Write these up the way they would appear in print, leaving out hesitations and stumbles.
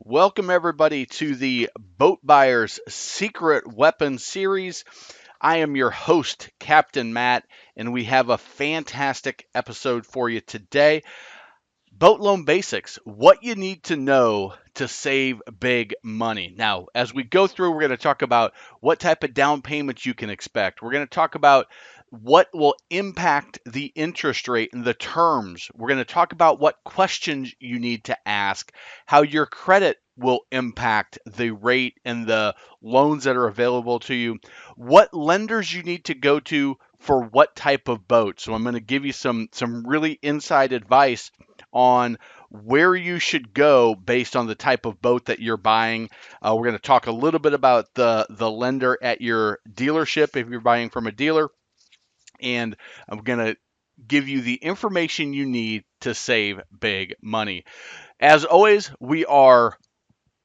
Welcome, everybody, to the Boat Buyer's Secret Weapon series. I am your host, Captain Matt, and we have a fantastic episode for you today. Boat loan basics, what you need to know to save big money. Now, as we go through, we're going to talk about what type of down payments you can expect. We're going to talk about what will impact the interest rate and the terms. We're going to talk about what questions you need to ask, how your credit will impact the rate and the loans that are available to you, what lenders you need to go to for what type of boat. So I'm going to give you some really inside advice on where you should go based on the type of boat that you're buying. We're going to talk a little bit about the lender at your dealership if you're buying from a dealer, and I'm going to give you the information you need to save big money. As always, we are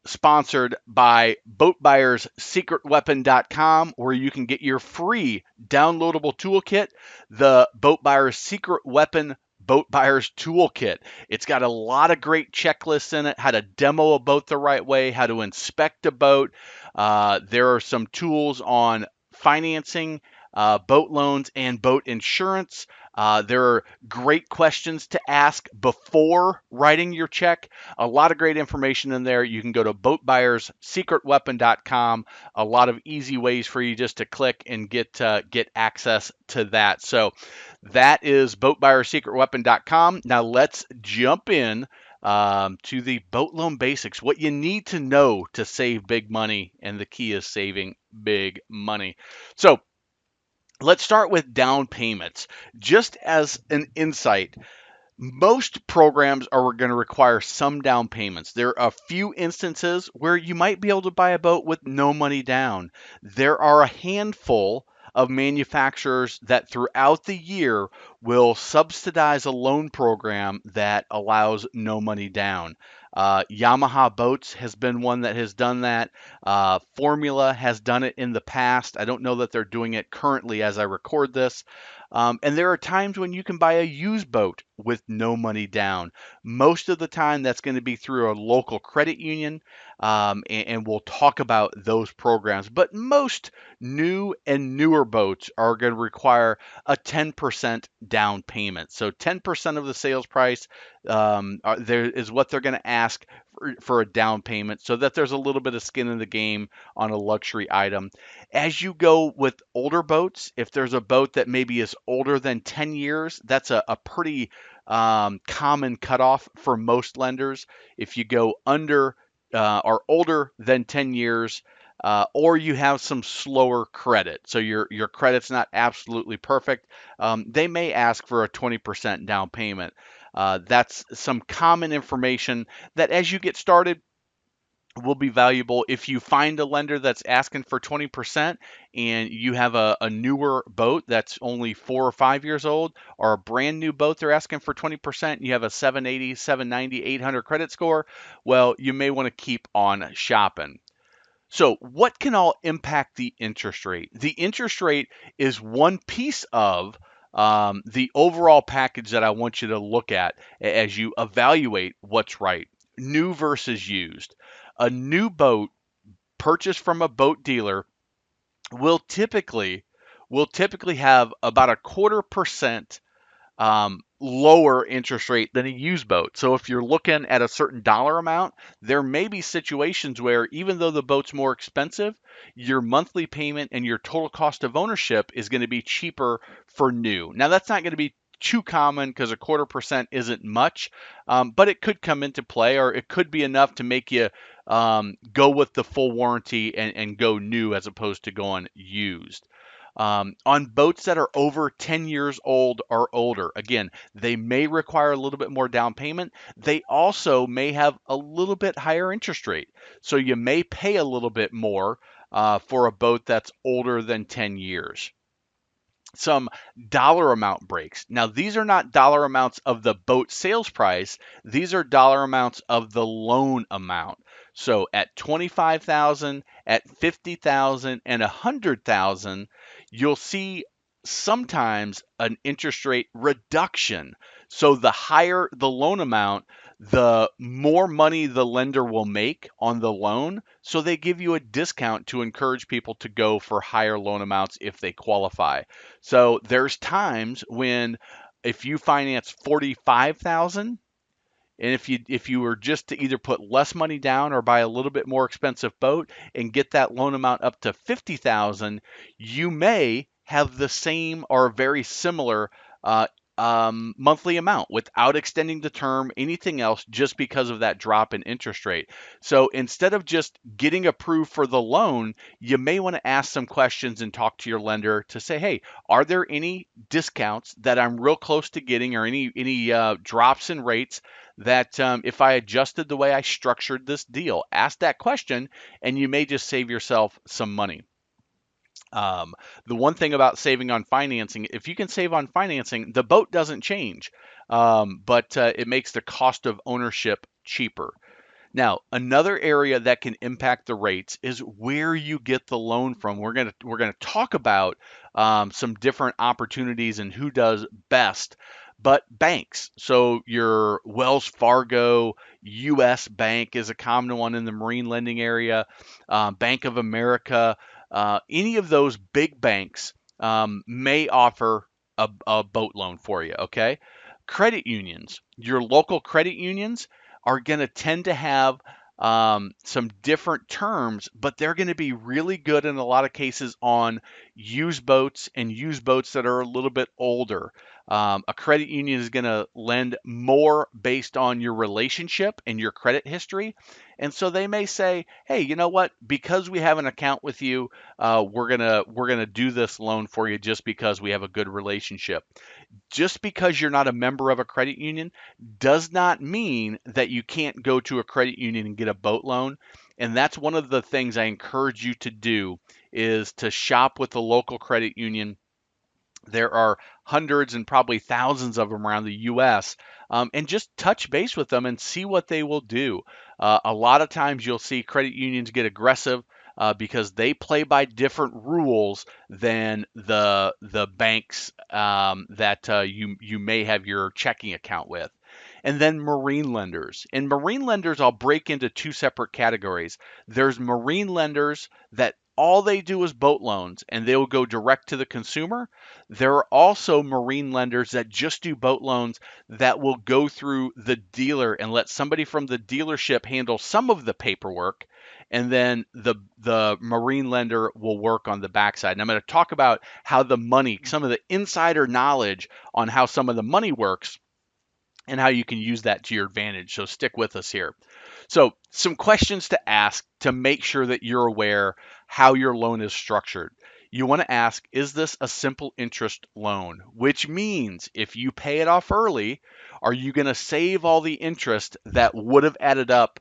sponsored by BoatBuyersSecretWeapon.com, where you can get your free downloadable toolkit, the Boat Buyer's Secret Weapon Boat Buyer's Toolkit. It's got a lot of great checklists in it, how to demo a boat the right way, how to inspect a boat. There are some tools on financing, boat loans, and boat insurance. There are great questions to ask before writing your check. A lot of great information in there. You can go to boatbuyerssecretweapon.com. A lot of easy ways for you just to click and get access to that. So that is boatbuyerssecretweapon.com. Now let's jump in to the boat loan basics. What you need to know to save big money, and the key is saving big money. So let's start with down payments. Just as an insight, most programs are going to require some down payments. There are a few instances where you might be able to buy a boat with no money down. There are a handful of manufacturers that throughout the year will subsidize a loan program that allows no money down. Yamaha Boats has been one that has done that. Formula has done it in the past. I don't know that they're doing it currently as I record this. And there are times when you can buy a used boat with no money down. Most of the time, that's going to be through a local credit union, and we'll talk about those programs. But most new and newer boats are going to require a 10% down payment. So 10% of the sales price there is what they're going to ask for a down payment, so that there's a little bit of skin in the game on a luxury item. As you go with older boats, if there's a boat that maybe is older than 10 years, that's a pretty common cutoff for most lenders. If you go under or older than 10 years, or you have some slower credit, so your credit's not absolutely perfect, they may ask for a 20% down payment. That's some common information that as you get started will be valuable. If you find a lender that's asking for 20% and you have a newer boat that's only 4 or 5 years old, or a brand new boat they're asking for 20%, and you have a 780, 790, 800 credit score, well, you may want to keep on shopping. So, what can all impact the interest rate? The interest rate is one piece of the overall package that I want you to look at as you evaluate what's right, new versus used. A new boat purchased from a boat dealer will typically have about a 1/4% lower interest rate than a used boat. So if you're looking at a certain dollar amount, there may be situations where even though the boat's more expensive, your monthly payment and your total cost of ownership is going to be cheaper for new. Now that's not going to be too common because a 1/4% isn't much, but it could come into play, or it could be enough to make you go with the full warranty and go new as opposed to going used. On boats that are over 10 years old or older, again, they may require a little bit more down payment. They also may have a little bit higher interest rate. So you may pay a little bit more for a boat that's older than 10 years. Some dollar amount breaks. Now, these are not dollar amounts of the boat sales price. These are dollar amounts of the loan amount. So at 25,000, at 50,000, and 100,000, you'll see sometimes an interest rate reduction. So the higher the loan amount, the more money the lender will make on the loan. So they give you a discount to encourage people to go for higher loan amounts if they qualify. So there's times when if you finance 45,000, and if you were just to either put less money down or buy a little bit more expensive boat and get that loan amount up to 50,000, you may have the same or very similar uh, monthly amount without extending the term, anything else, just because of that drop in interest rate. So instead of just getting approved for the loan, you may want to ask some questions and talk to your lender to say, hey, are there any discounts that I'm real close to getting, or any drops in rates that if I adjusted the way I structured this deal? Ask that question, and you may just save yourself some money. Um, the one thing about saving on financing, if you can save on financing, the boat doesn't change, but it makes the cost of ownership cheaper. Now, another area that can impact the rates is where you get the loan from. We're gonna talk about some different opportunities and who does best, but banks. So your Wells Fargo, U.S. Bank is a common one in the marine lending area. Bank of America, any of those big banks may offer a boat loan for you. Okay, credit unions, your local credit unions are going to tend to have some different terms, but they're going to be really good in a lot of cases on used boats and used boats that are a little bit older. A credit union is going to lend more based on your relationship and your credit history. And so they may say, hey, you know what? Because we have an account with you, we're gonna do this loan for you just because we have a good relationship. Just because you're not a member of a credit union does not mean that you can't go to a credit union and get a boat loan. And that's one of the things I encourage you to do is to shop with the local credit union. There are hundreds and probably thousands of them around the US, and just touch base with them and see what they will do. A lot of times you'll see credit unions get aggressive because they play by different rules than the banks that you may have your checking account with. And then marine lenders. And marine lenders, I'll break into two separate categories. There's marine lenders that all they do is boat loans and they will go direct to the consumer. There are also marine lenders that just do boat loans that will go through the dealer and let somebody from the dealership handle some of the paperwork, and then the marine lender will work on the backside. And I'm going to talk about how the money, some of the insider knowledge on how some of the money works and how you can use that to your advantage. So stick with us here. So, some questions to ask to make sure that you're aware how your loan is structured. You want to ask, is this a simple interest loan? Which means if you pay it off early, are you going to save all the interest that would have added up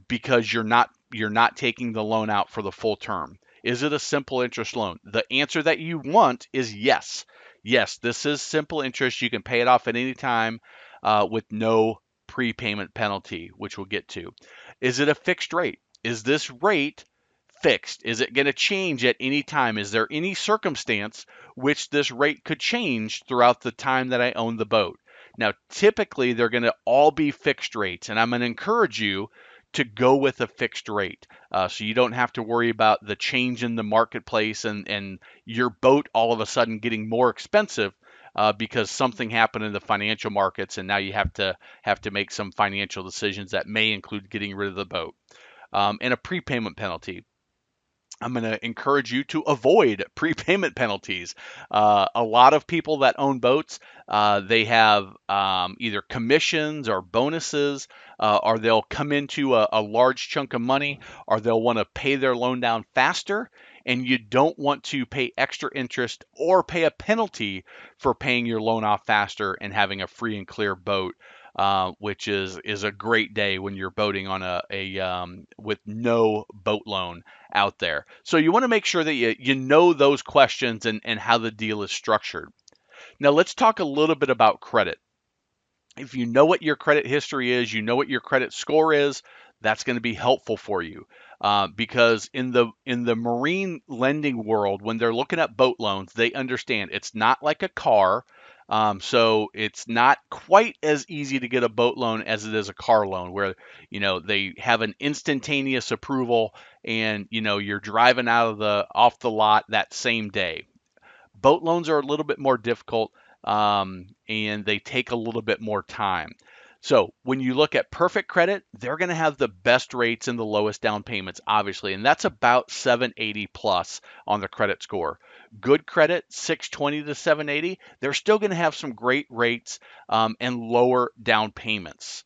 because you're not taking the loan out for the full term? Is it a simple interest loan? The answer that you want is yes. Yes, this is simple interest. You can pay it off at any time with no prepayment penalty, which we'll get to. Is it a fixed rate? Is this rate fixed? Is it going to change at any time? Is there any circumstance which this rate could change throughout the time that I own the boat? Now, typically, they're going to all be fixed rates, and I'm going to encourage you to go with a fixed rate so you don't have to worry about the change in the marketplace and your boat all of a sudden getting more expensive because something happened in the financial markets and now you have to make some financial decisions that may include getting rid of the boat. And a prepayment penalty. I'm going to encourage you to avoid prepayment penalties. A lot of people that own boats, they have either commissions or bonuses, or they'll come into a large chunk of money, or they'll want to pay their loan down faster. And you don't want to pay extra interest or pay a penalty for paying your loan off faster and having a free and clear boat, which is a great day when you're boating on a with no boat loan out there. So you want to make sure that you know those questions and how the deal is structured. Now let's talk a little bit about credit. If you know what your credit history is, you know what your credit score is, that's going to be helpful for you. Because in the marine lending world, when they're looking at boat loans, they understand it's not like a car. So it's not quite as easy to get a boat loan as it is a car loan, where they have an instantaneous approval, and you're driving out of the off the lot that same day. Boat loans are a little bit more difficult, and they take a little bit more time. So when you look at perfect credit, they're going to have the best rates and the lowest down payments, obviously, and that's about 780 plus on the credit score. Good credit, 620 to 780, they're still going to have some great rates, and lower down payments.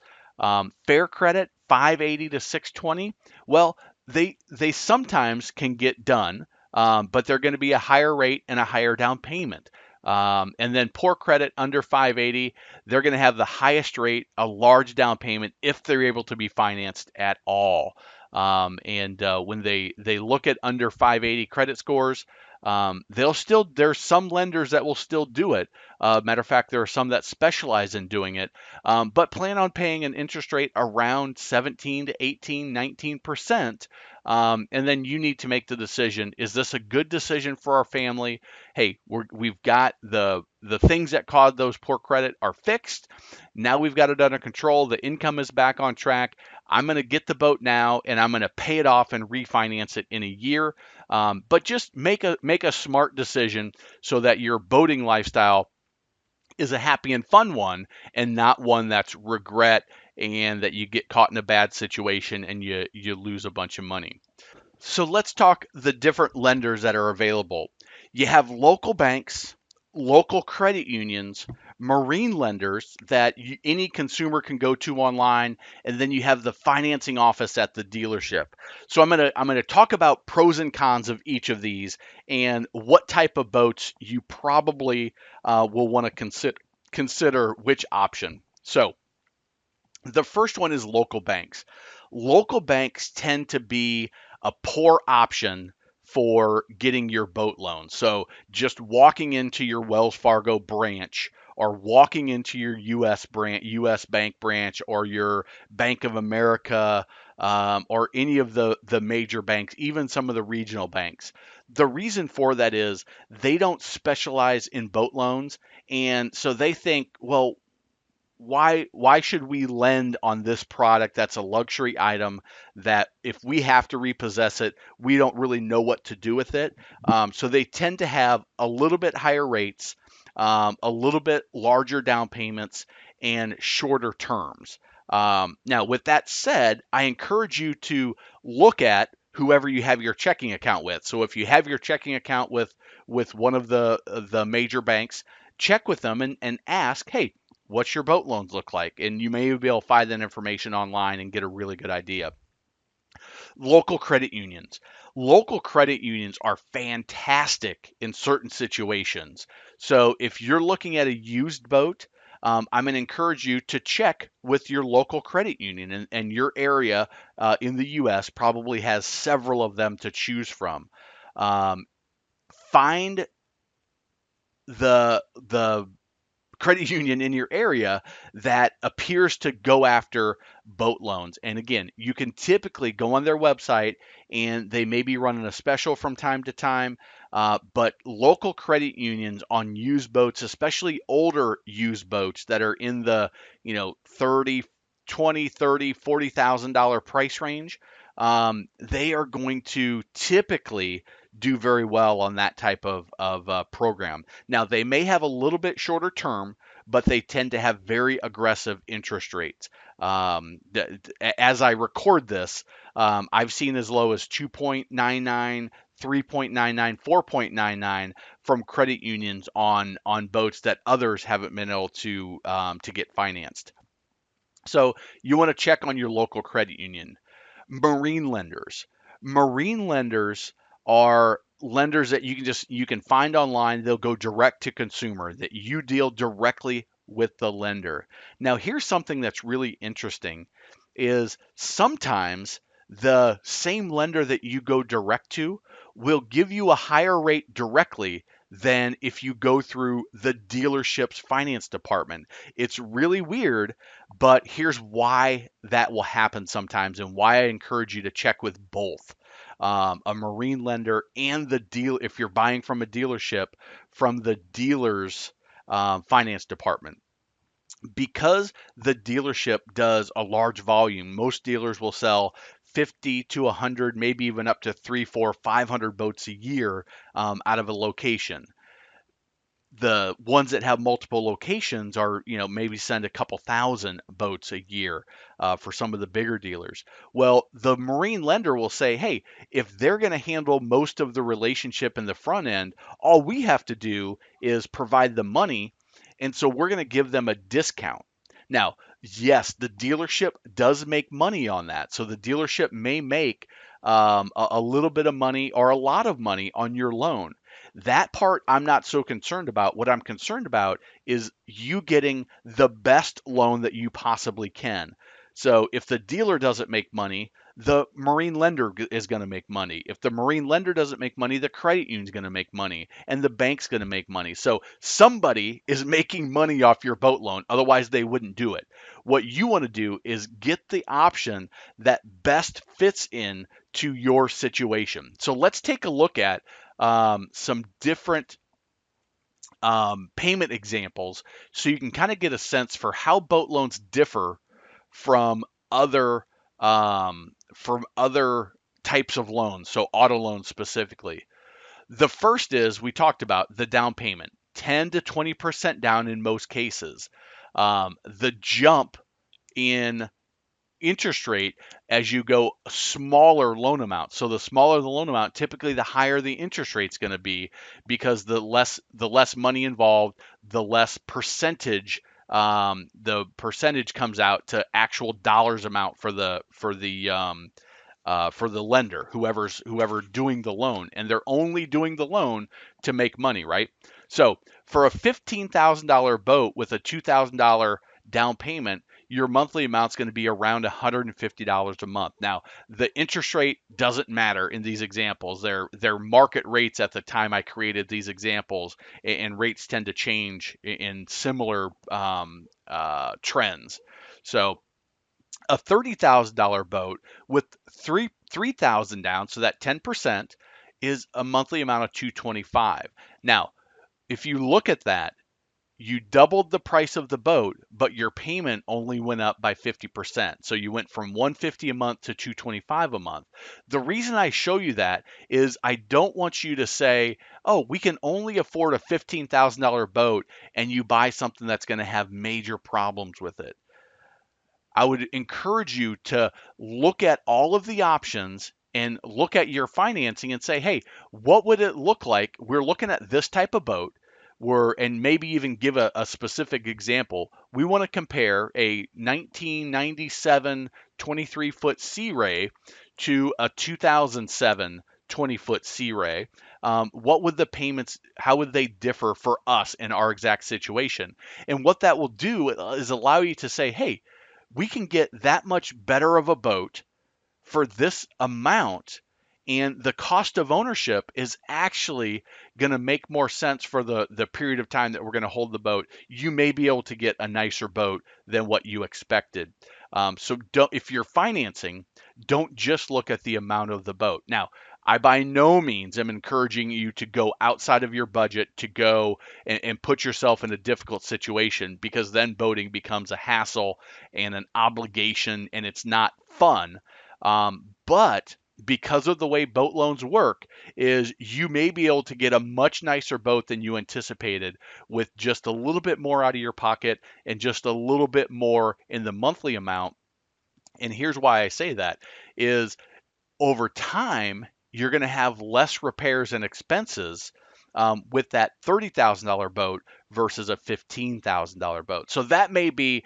Fair credit, 580 to 620. Well, they sometimes can get done, but they're going to be a higher rate and a higher down payment. And then poor credit under 580, they're going to have the highest rate, a large down payment if they're able to be financed at all. And when they look at under 580 credit scores, there's some lenders that will still do it. Matter of fact, there are some that specialize in doing it, but plan on paying an interest rate around 17 to 18, 19%. And then you need to make the decision: is this a good decision for our family? Hey, we've got the things that caused those poor credit are fixed. Now we've got it under control. The income is back on track. I'm going to get the boat now, and I'm going to pay it off and refinance it in a year. But just make a smart decision so that your boating lifestyle is a happy and fun one, and not one that's regret, and that you get caught in a bad situation and you lose a bunch of money. So let's talk the different lenders that are available. You have local banks, local credit unions, marine lenders that any consumer can go to online, and then you have the financing office at the dealership. So I'm gonna talk about pros and cons of each of these, and what type of boats you probably will want to consider which option. So the first one is local banks. Local banks tend to be a poor option for getting your boat loan. So just walking into your Wells Fargo branch, or walking into your US Bank branch, or your Bank of America, or any of the major banks, even some of the regional banks. The reason for that is they don't specialize in boat loans, and so they think, well, why should we lend on this product that's a luxury item that if we have to repossess it, we don't really know what to do with it. So they tend to have a little bit higher rates, a little bit larger down payments, and shorter terms. Now, with that said, I encourage you to look at whoever you have your checking account with. So if you have your checking account with one of the major banks, check with them and ask, hey, what's your boat loans look like? And you may be able to find that information online and get a really good idea. Local credit unions. Local credit unions are fantastic in certain situations. So if you're looking at a used boat, I'm going to encourage you to check with your local credit union, and your area in the U.S. probably has several of them to choose from. Um, find the credit union in your area that appears to go after boat loans. And again, you can typically go on their website, and they may be running a special from time to time. But local credit unions on used boats, especially older used boats that are in the 30, 20, 30, $40,000 price range, they are going to typically do very well on that type of program. Now, they may have a little bit shorter term, but they tend to have very aggressive interest rates. As I record this, I've seen as low as 2.99, 3.99, 4.99 from credit unions on boats that others haven't been able to get financed. So you want to check on your local credit union. Marine lenders. Marine lenders are lenders that you can find online. They'll go direct to consumer, that you deal directly with the lender. Now, here's something that's really interesting: is sometimes the same lender that you go direct to will give you a higher rate directly than if you go through the dealership's finance department. It's really weird, but here's why that will happen sometimes, and why I encourage you to check with both, a marine lender and the deal. If you're buying from a dealership, from the dealer's finance department. Because the dealership does a large volume, most dealers will sell 50 to 100, maybe even up to 3, 4, 500 boats a year out of a location. The ones that have multiple locations are, maybe send a couple thousand boats a year for some of the bigger dealers. Well, the marine lender will say, hey, if they're going to handle most of the relationship in the front end, all we have to do is provide the money. And so we're going to give them a discount. Now, yes, the dealership does make money on that. So the dealership may make a little bit of money or a lot of money on your loan. That part I'm not so concerned about. What I'm concerned about is you getting the best loan that you possibly can. So if the dealer doesn't make money, the marine lender is going to make money. If the marine lender doesn't make money, the credit union is going to make money and the bank's going to make money. So somebody is making money off your boat loan. Otherwise, they wouldn't do it. What you want to do is get the option that best fits in to your situation. So let's take a look at some different payment examples so you can kind of get a sense for how boat loans differ from other from other types of loans, so auto loans specifically. The first is we talked about the down payment, 10 to 20% down in most cases. The jump in interest rate as you go smaller loan amount. So the smaller the loan amount, typically the higher the interest rate's going to be because the less money involved, the less percentage the percentage comes out to actual dollars amount for the lender, whoever doing the loan, and they're only doing the loan to make money, right? So for a $15,000 boat with a $2,000 down payment, your monthly amount's going to be around $150 a month. Now, the interest rate doesn't matter in these examples. They're market rates at the time I created these examples, and rates tend to change in similar trends. So a $30,000 boat with 3,000 down, so that 10% is a monthly amount of 225. Now, if you look at that, you doubled the price of the boat, but your payment only went up by 50%. So you went from 150 a month to 225 a month. The reason I show you that is I don't want you to say, "Oh, we can only afford a $15,000 boat," and you buy something that's going to have major problems with it. I would encourage you to look at all of the options and look at your financing and say, hey, what would it look like? We're looking at this type of boat. And maybe even give a specific example. We want to compare a 1997 23-foot Sea Ray to a 2007 20-foot Sea Ray. What would the payments, how would they differ for us in our exact situation? And what that will do is allow you to say, hey, we can get that much better of a boat for this amount, and the cost of ownership is actually going to make more sense for the period of time that we're going to hold the boat. You may be able to get a nicer boat than what you expected. So if you're financing, don't just look at the amount of the boat. Now, I by no means am encouraging you to go outside of your budget to go and put yourself in a difficult situation, because then boating becomes a hassle and an obligation and it's not fun. But because of the way boat loans work, is you may be able to get a much nicer boat than you anticipated with just a little bit more out of your pocket and just a little bit more in the monthly amount. And here's why I say that is over time, you're going to have less repairs and expenses with that $30,000 boat versus a $15,000 boat. So that may be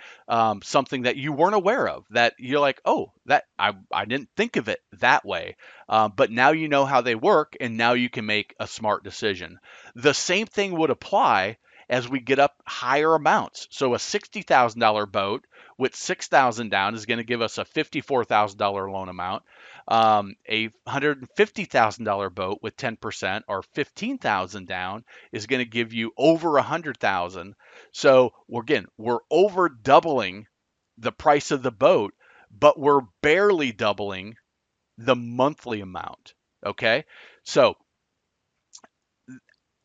something that you weren't aware of, that you're like, oh, that I didn't think of it that way. But now you know how they work, and now you can make a smart decision. The same thing would apply as we get up higher amounts. So a $60,000 boat with 6,000 down is going to give us a $54,000 loan amount. A $150,000 boat with 10% or 15,000 down is going to give you over 100,000. So again, we're over doubling the price of the boat, but we're barely doubling the monthly amount. Okay, so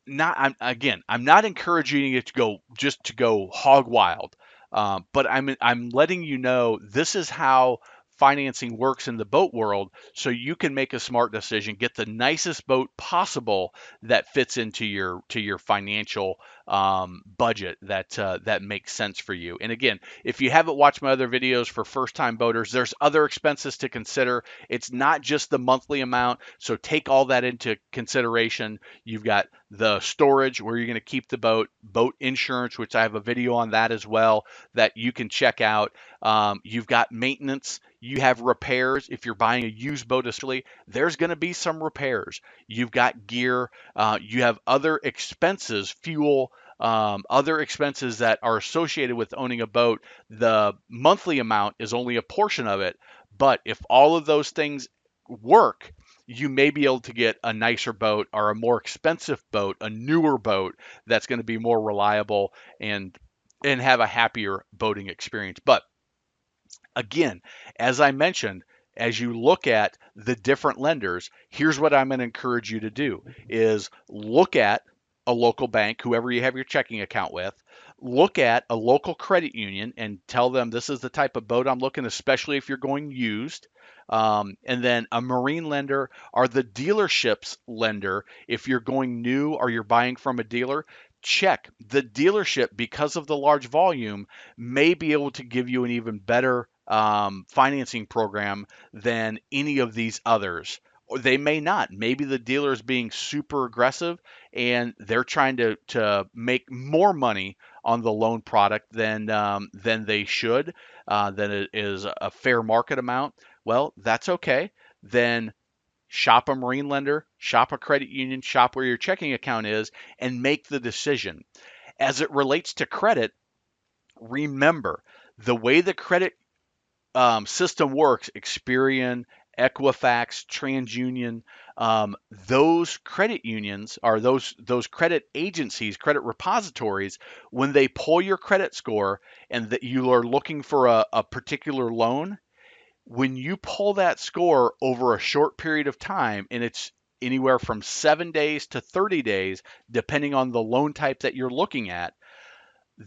I'm not encouraging you to go hog wild, but I'm letting you know this is how financing works in the boat world, so you can make a smart decision, get the nicest boat possible that fits into your financial budget that makes sense for you. And again, if you haven't watched my other videos for first time boaters, there's other expenses to consider. It's not just the monthly amount, so take all that into consideration. You've got the storage where you're going to keep the boat insurance, which I have a video on that as well that you can check out. You've got maintenance, you have repairs. If you're buying a used boat, especially, there's going to be some repairs. You've got gear, you have other expenses, fuel. Other expenses that are associated with owning a boat. The monthly amount is only a portion of it, but if all of those things work, you may be able to get a nicer boat or a more expensive boat, a newer boat that's going to be more reliable and have a happier boating experience. But again, as I mentioned, as you look at the different lenders, here's what I'm going to encourage you to do is look at a local bank, whoever you have your checking account with, look at a local credit union and tell them this is the type of boat I'm looking, especially if you're going used. And then a marine lender or the dealership's lender, if you're going new or you're buying from a dealer, check the dealership because of the large volume may be able to give you an even better financing program than any of these others. Or they may not. Maybe the dealer is being super aggressive and they're trying to make more money on the loan product than they should, than it is a fair market amount. Well, that's okay. Then shop a marine lender, shop a credit union, shop where your checking account is, and make the decision. As it relates to credit, remember the way the credit system works, Experian, Equifax, TransUnion, those credit unions or those credit agencies, credit repositories, when they pull your credit score and that you are looking for a particular loan, when you pull that score over a short period of time, and it's anywhere from 7 days to 30 days, depending on the loan type that you're looking at,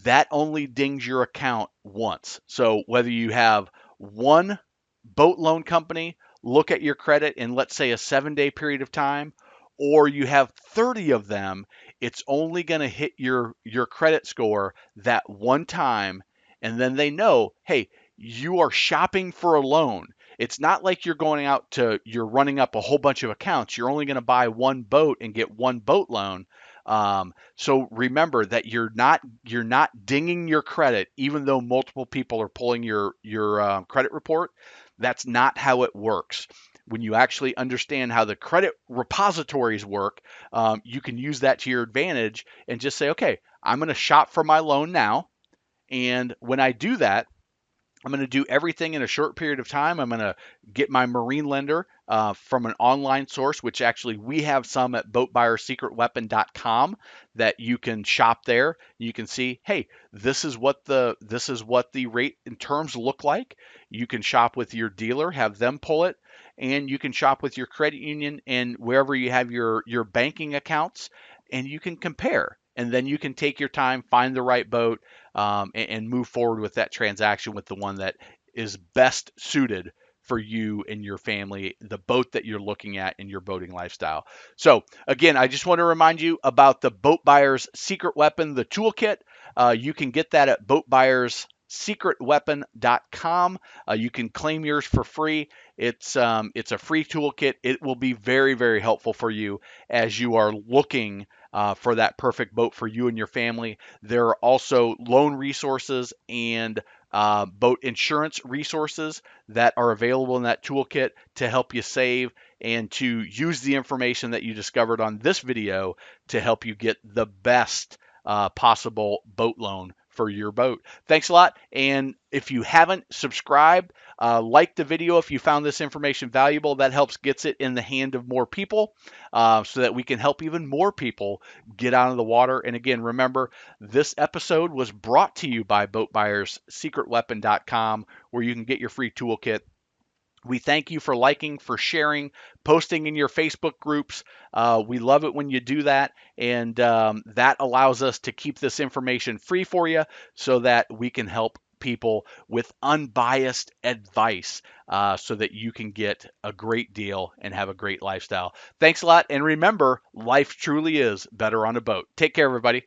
that only dings your account once. So whether you have one boat loan company look at your credit in, let's say, a 7 day period of time, or you have 30 of them, it's only going to hit your credit score that one time. And then they know, hey, you are shopping for a loan. It's not like you're running up a whole bunch of accounts. You're only going to buy one boat and get one boat loan. So remember that you're not dinging your credit, even though multiple people are pulling your credit report. That's not how it works. When you actually understand how the credit repositories work, you can use that to your advantage and just say, okay, I'm going to shop for my loan now. And when I do that, I'm going to do everything in a short period of time. I'm going to get my marine lender from an online source, which actually we have some at boatbuyerssecretweapon.com that you can shop there. You can see, hey, this is what the rate and terms look like. You can shop with your dealer, have them pull it, and you can shop with your credit union and wherever you have your banking accounts, and you can compare. And then you can take your time, find the right boat, and move forward with that transaction with the one that is best suited for you and your family, the boat that you're looking at in your boating lifestyle. So, again, I just want to remind you about the Boat Buyer's Secret Weapon, the Toolkit. You can get that at boatbuyerssecretweapon.com. You can claim yours for free. It's a free toolkit. It will be very, very helpful for you as you are looking for that perfect boat for you and your family. There are also loan resources and boat insurance resources that are available in that toolkit to help you save and to use the information that you discovered on this video to help you get the best possible boat loan for your boat. Thanks a lot. And if you haven't subscribed, like the video if you found this information valuable. That helps gets it in the hand of more people so that we can help even more people get out of the water. And again, remember, this episode was brought to you by BoatBuyersSecretWeapon.com, where you can get your free toolkit We thank you for liking, for sharing, posting in your Facebook groups. We love it when you do that. And that allows us to keep this information free for you so that we can help people with unbiased advice so that you can get a great deal and have a great lifestyle. Thanks a lot. And remember, life truly is better on a boat. Take care, everybody.